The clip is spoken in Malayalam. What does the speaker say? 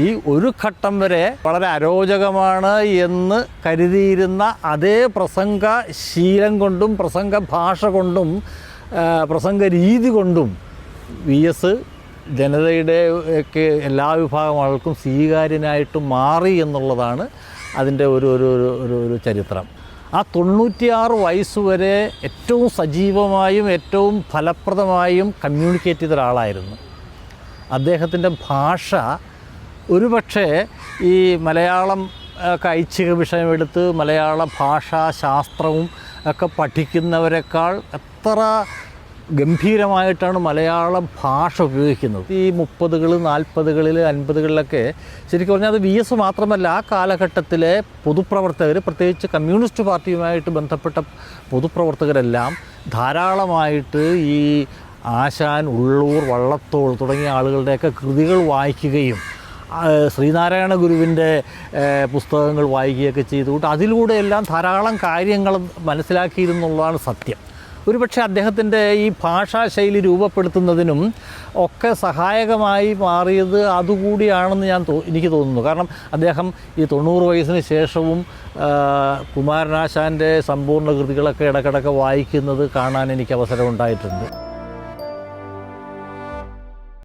ഈ ഒരു ഘട്ടം വരെ വളരെ അരോചകമാണ് എന്ന് കരുതിയിരുന്ന അതേ പ്രസംഗ ശീലം കൊണ്ടും പ്രസംഗ ഭാഷ കൊണ്ടും പ്രസംഗ രീതി കൊണ്ടും VS ജനതയുടെ ഒക്കെ എല്ലാ വിഭാഗം ആൾക്കും സ്വീകാര്യനായിട്ട് മാറി എന്നുള്ളതാണ് അതിൻ്റെ ഒരു ചരിത്രം. ആ 96 വയസ്സ് വരെ ഏറ്റവും സജീവമായും ഏറ്റവും ഫലപ്രദമായും കമ്മ്യൂണിക്കേറ്റ് ചെയ്ത ഒരാളായിരുന്നു. അദ്ദേഹത്തിൻ്റെ ഭാഷ ഒരുപക്ഷെ ഈ മലയാളം ഒക്കെ ഐച്ഛിക വിഷയമെടുത്ത് മലയാള ഭാഷാ ശാസ്ത്രവും ഒക്കെ പഠിക്കുന്നവരെക്കാൾ എത്ര ഗംഭീരമായിട്ടാണ് മലയാള ഭാഷ ഉപയോഗിക്കുന്നത്. ഈ 30കൾ 40കളിൽ 50കളിലൊക്കെ ശരിക്കും പറഞ്ഞാൽ അത് VS മാത്രമല്ല, ആ കാലഘട്ടത്തിലെ പൊതുപ്രവർത്തകർ, പ്രത്യേകിച്ച് കമ്മ്യൂണിസ്റ്റ് പാർട്ടിയുമായിട്ട് ബന്ധപ്പെട്ട പൊതുപ്രവർത്തകരെല്ലാം ധാരാളമായിട്ട് ഈ ആശാൻ, ഉള്ളൂർ, വള്ളത്തോൾ തുടങ്ങിയ ആളുകളുടെയൊക്കെ കൃതികൾ വായിക്കുകയും ശ്രീനാരായണ ഗുരുവിൻ്റെ പുസ്തകങ്ങൾ വായിക്കുകയൊക്കെ ചെയ്തുകൊണ്ട് അതിലൂടെയെല്ലാം ധാരാളം കാര്യങ്ങൾ മനസ്സിലാക്കിയിരുന്നുള്ളതാണ് സത്യം. ഒരുപക്ഷെ അദ്ദേഹത്തിൻ്റെ ഈ ഭാഷാശൈലി രൂപപ്പെടുത്തുന്നതിനും ഒക്കെ സഹായകമായി മാറിയത് അതുകൂടിയാണെന്ന് എനിക്ക് തോന്നുന്നു. കാരണം അദ്ദേഹം ഈ 90 വയസ്സിന് ശേഷവും കുമാരനാശാൻ്റെ സമ്പൂർണ്ണ കൃതികളൊക്കെ ഇടയ്ക്കിടയ്ക്ക് വായിക്കുന്നത് കാണാൻ എനിക്ക് അവസരമുണ്ടായിട്ടുണ്ട്.